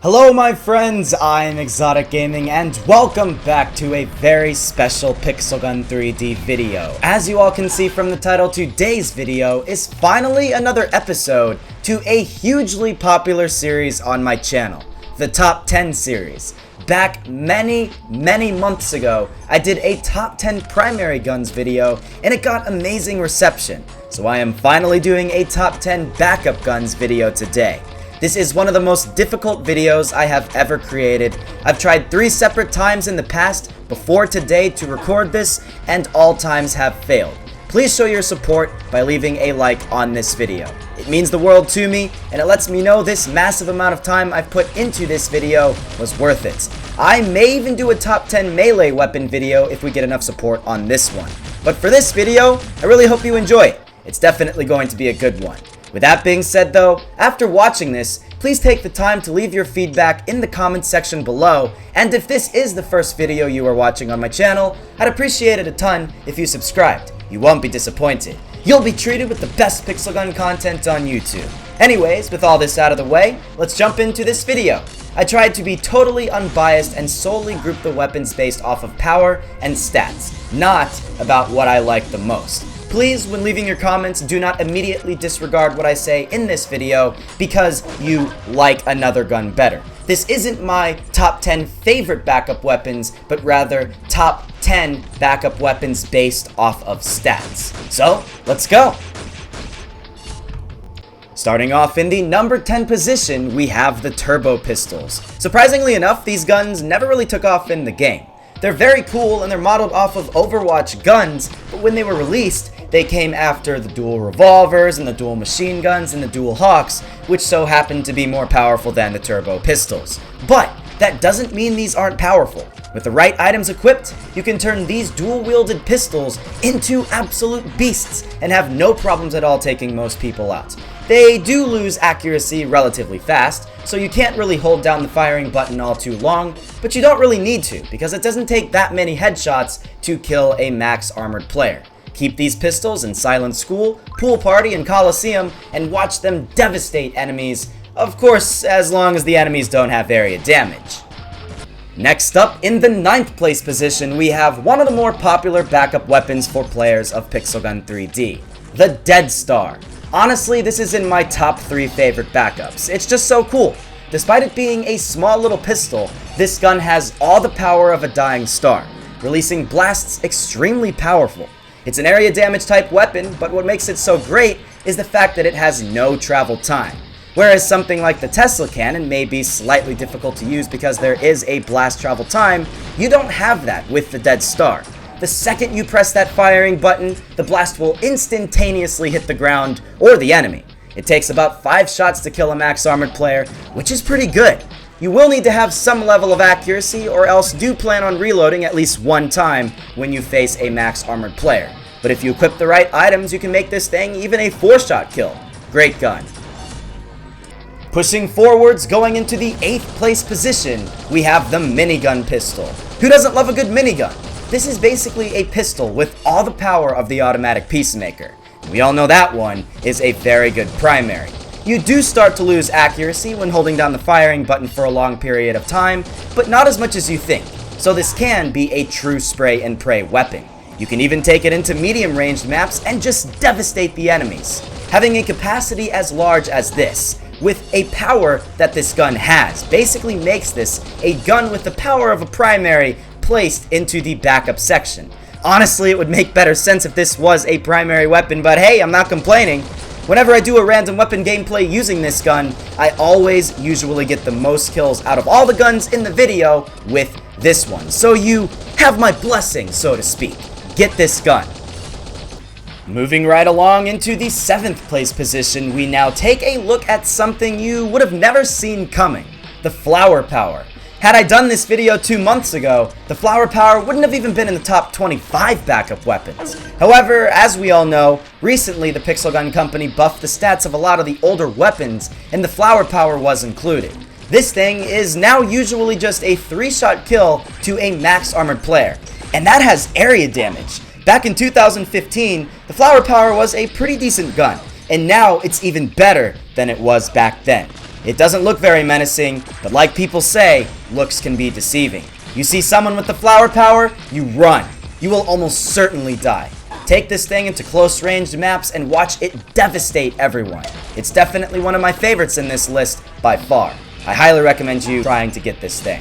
Hello my friends, I'm ExxotikGaming and welcome back to a very special Pixel Gun 3D video. As you all can see from the title, today's video is finally another episode to a hugely popular series on my channel, the Top 10 series. Back many months ago, I did a Top 10 primary guns video and it got amazing reception. So I am finally doing a Top 10 backup guns video today. This is one of the most difficult videos I have ever created. I've tried 3 separate times in the past before today to record this, and all times have failed. Please show your support by leaving a like on this video. It means the world to me, and it lets me know this massive amount of time I've put into this video was worth it. I may even do a top 10 melee weapon video if we get enough support on this one. But for this video, I really hope you enjoy it. It's definitely going to be a good one. With that being said though, after watching this, please take the time to leave your feedback in the comments section below, and if this is the first video you are watching on my channel, I'd appreciate it a ton if you subscribed. You won't be disappointed. You'll be treated with the best pixel gun content on YouTube. Anyways, with all this out of the way, let's jump into this video. I tried to be totally unbiased and solely group the weapons based off of power and stats, not about what I like the most. Please, when leaving your comments, do not immediately disregard what I say in this video because you like another gun better. This isn't my top 10 favorite backup weapons, but rather top 10 backup weapons based off of stats. So, let's go! Starting off in the number 10 position, we have the turbo pistols. Surprisingly enough, these guns never really took off in the game. They're very cool and they're modeled off of Overwatch guns, but when they were released, they came after the dual revolvers and the dual machine guns and the dual hawks, which so happened to be more powerful than the turbo pistols. But that doesn't mean these aren't powerful. With the right items equipped, you can turn these dual-wielded pistols into absolute beasts and have no problems at all taking most people out. They do lose accuracy relatively fast, so you can't really hold down the firing button all too long, but you don't really need to because it doesn't take that many headshots to kill a max armored player. Keep these pistols in Silent School, Pool Party, and Coliseum and watch them devastate enemies, of course as long as the enemies don't have area damage. Next up, in the 9th place position, we have one of the more popular backup weapons for players of Pixel Gun 3D, the Dead Star. Honestly, this is in my top 3 favorite backups. It's just so cool. Despite it being a small little pistol, this gun has all the power of a dying star, releasing blasts extremely powerful. It's an area damage type weapon, but what makes it so great is the fact that it has no travel time. Whereas something like the Tesla cannon may be slightly difficult to use because there is a blast travel time, you don't have that with the Dead Star. The second you press that firing button, the blast will instantaneously hit the ground or the enemy. It takes about 5 shots to kill a max armored player, which is pretty good. You will need to have some level of accuracy or else do plan on reloading at least one time when you face a max armored player. But if you equip the right items, you can make this thing even a 4-shot kill. Great gun. Pushing forwards, going into the 8th place position, we have the Minigun Pistol. Who doesn't love a good minigun? This is basically a pistol with all the power of the automatic Peacemaker. We all know that one is a very good primary. You do start to lose accuracy when holding down the firing button for a long period of time, but not as much as you think, so this can be a true spray and pray weapon. You can even take it into medium ranged maps and just devastate the enemies. Having a capacity as large as this, with a power that this gun has, basically makes this a gun with the power of a primary placed into the backup section. Honestly, it would make better sense if this was a primary weapon, but hey, I'm not complaining. Whenever I do a random weapon gameplay using this gun, I always usually get the most kills out of all the guns in the video with this one. So you have my blessing, so to speak. Get this gun. Moving right along into the 7th place position, we now take a look at something you would have never seen coming, the Flower Power. Had I done this video 2 months ago, the Flower Power wouldn't have even been in the top 25 backup weapons. However, as we all know, recently the Pixel Gun company buffed the stats of a lot of the older weapons, and the Flower Power was included. This thing is now usually just a 3-shot kill to a max armored player, and that has area damage. Back in 2015, the Flower Power was a pretty decent gun, and now it's even better than it was back then. It doesn't look very menacing, but like people say, looks can be deceiving. You see someone with the flower power, you run. You will almost certainly die. Take this thing into close ranged maps and watch it devastate everyone. It's definitely one of my favorites in this list by far. I highly recommend you trying to get this thing.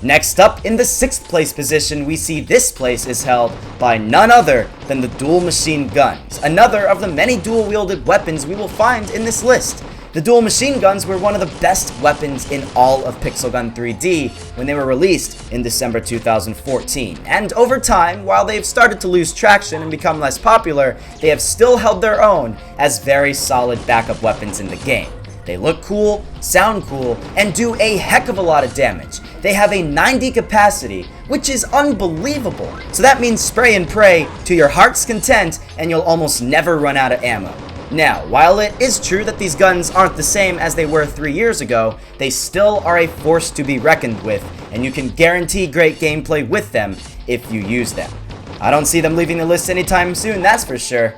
Next up, in the 6th place position, we see this place is held by none other than the dual machine guns, another of the many dual-wielded weapons we will find in this list. The dual machine guns were one of the best weapons in all of Pixel Gun 3D when they were released in December 2014, and over time, while they've started to lose traction and become less popular, they have still held their own as very solid backup weapons in the game. They look cool, sound cool, and do a heck of a lot of damage. They have a 90 capacity, which is unbelievable. So that means spray and pray to your heart's content, and you'll almost never run out of ammo. Now, while it is true that these guns aren't the same as they were 3 years ago, they still are a force to be reckoned with, and you can guarantee great gameplay with them if you use them. I don't see them leaving the list anytime soon, that's for sure.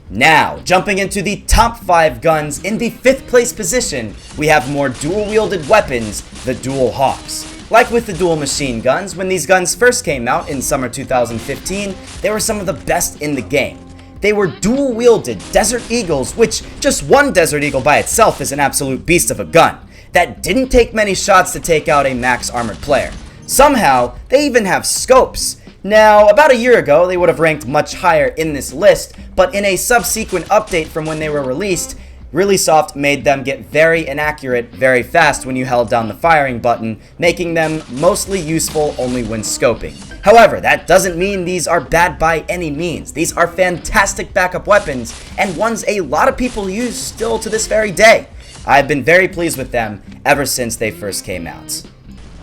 Now, jumping into the top 5 guns, in the 5th place position, we have more dual-wielded weapons, the Dual Hawks. Like with the dual machine guns, when these guns first came out in summer 2015, they were some of the best in the game. They were dual-wielded Desert Eagles, which just one Desert Eagle by itself is an absolute beast of a gun, that didn't take many shots to take out a max armored player. Somehow, they even have scopes. Now, about a year ago, they would have ranked much higher in this list, but in a subsequent update from when they were released, ReallySoft made them get very inaccurate very fast when you held down the firing button, making them mostly useful only when scoping. However, that doesn't mean these are bad by any means. These are fantastic backup weapons, and ones a lot of people use still to this very day. I've been very pleased with them ever since they first came out.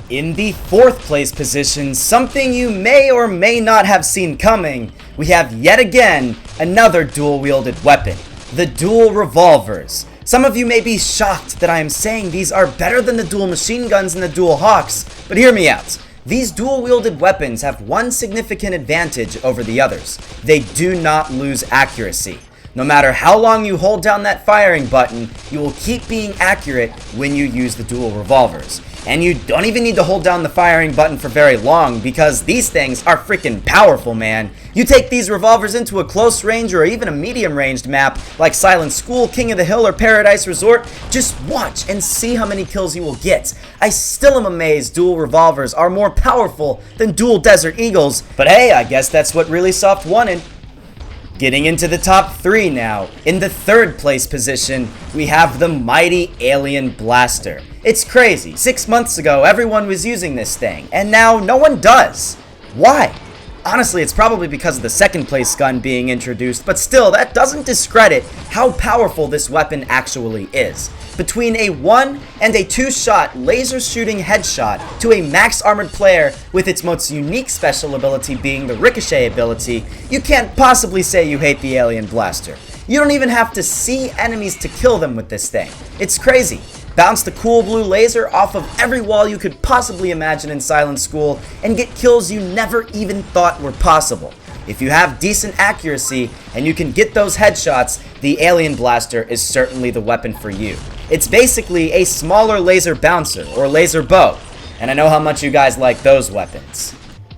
In the 4th place position, something you may or may not have seen coming, we have yet again another dual-wielded weapon, the dual revolvers. Some of you may be shocked that I am saying these are better than the dual machine guns and the dual hawks, but hear me out. These dual-wielded weapons have one significant advantage over the others. They do not lose accuracy. No matter how long you hold down that firing button, you will keep being accurate when you use the dual revolvers. And you don't even need to hold down the firing button for very long because these things are freaking powerful, man. You take these revolvers into a close range or even a medium ranged map like Silent School, King of the Hill, or Paradise Resort, just watch and see how many kills you will get. I still am amazed dual revolvers are more powerful than dual Desert Eagles, but hey, I guess that's what ReallySoft wanted. Getting into the top 3 now. In the 3rd place position, we have the mighty Alien Blaster. It's crazy. 6 months ago, everyone was using this thing, and now no one does. Why? Honestly, it's probably because of the 2nd place gun being introduced, but still, that doesn't discredit how powerful this weapon actually is. Between a 1 and a 2-shot laser shooting headshot to a max armored player with its most unique special ability being the ricochet ability, you can't possibly say you hate the Alien Blaster. You don't even have to see enemies to kill them with this thing. It's crazy. Bounce the cool blue laser off of every wall you could possibly imagine in Silent School and get kills you never even thought were possible. If you have decent accuracy and you can get those headshots, the Alien Blaster is certainly the weapon for you. It's basically a smaller laser bouncer or laser bow, and I know how much you guys like those weapons.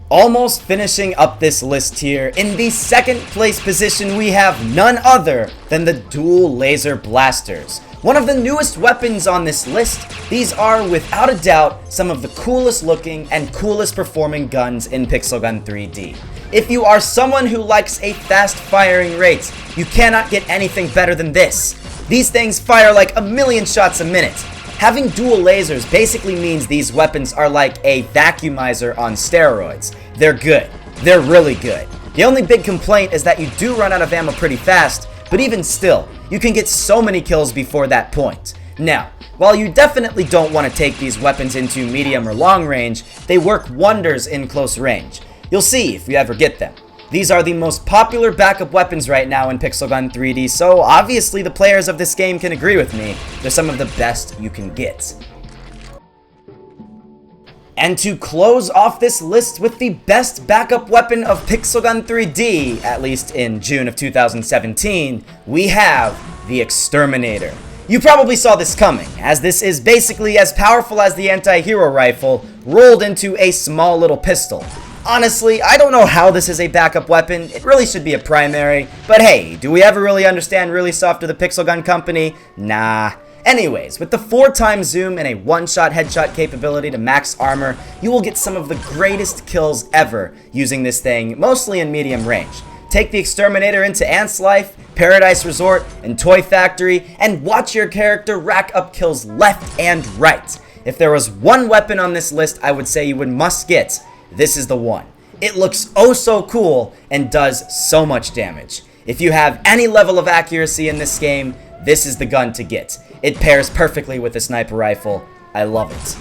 Almost finishing up this list here, in the 2nd place position we have none other than the dual laser blasters. One of the newest weapons on this list, these are without a doubt some of the coolest looking and coolest performing guns in Pixel Gun 3D. If you are someone who likes a fast firing rate, you cannot get anything better than this. These things fire like a million shots a minute. Having dual lasers basically means these weapons are like a vacuumizer on steroids. They're good. They're really good. The only big complaint is that you do run out of ammo pretty fast, but even still, you can get so many kills before that point. Now, while you definitely don't want to take these weapons into medium or long range, they work wonders in close range. You'll see if you ever get them. These are the most popular backup weapons right now in Pixel Gun 3D, so obviously the players of this game can agree with me. They're some of the best you can get. And to close off this list with the best backup weapon of Pixel Gun 3D, at least in June of 2017, we have the Exterminator. You probably saw this coming, as this is basically as powerful as the anti-hero rifle rolled into a small little pistol. Honestly, I don't know how this is a backup weapon. It really should be a primary, but hey, do we ever really understand really soft or the Pixel Gun Company? Nah. Anyways, with the 4x zoom and a one-shot headshot capability to max armor, you will get some of the greatest kills ever using this thing, mostly in medium range. Take the Exterminator into Ant's Life, Paradise Resort, and Toy Factory, and watch your character rack up kills left and right. If there was one weapon on this list I would say you would must get, this is the one. It looks oh so cool and does so much damage. If you have any level of accuracy in this game, this is the gun to get. It pairs perfectly with the sniper rifle. I love it.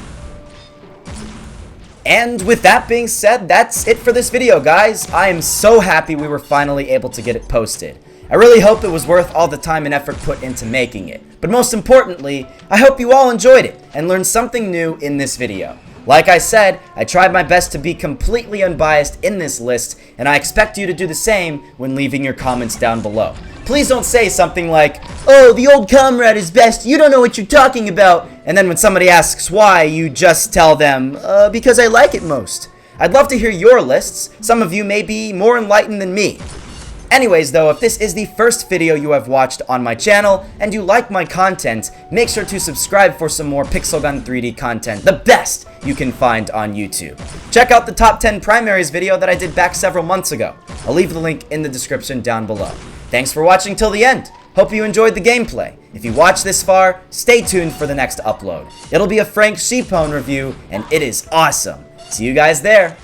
And with that being said, that's it for this video, guys. I am so happy we were finally able to get it posted. I really hope it was worth all the time and effort put into making it. But most importantly, I hope you all enjoyed it and learned something new in this video. Like I said, I tried my best to be completely unbiased in this list, and I expect you to do the same when leaving your comments down below. Please don't say something like, "Oh, the old comrade is best, you don't know what you're talking about," and then when somebody asks why, you just tell them, because I like it most. I'd love to hear your lists. Some of you may be more enlightened than me. Anyways though, if this is the first video you have watched on my channel and you like my content, make sure to subscribe for some more Pixel Gun 3D content, the best you can find on YouTube. Check out the top 10 primaries video that I did back several months ago. I'll leave the link in the description down below. Thanks for watching till the end. Hope you enjoyed the gameplay. If you watched this far, stay tuned for the next upload. It'll be a Frank Sheepone review, and it is awesome. See you guys there.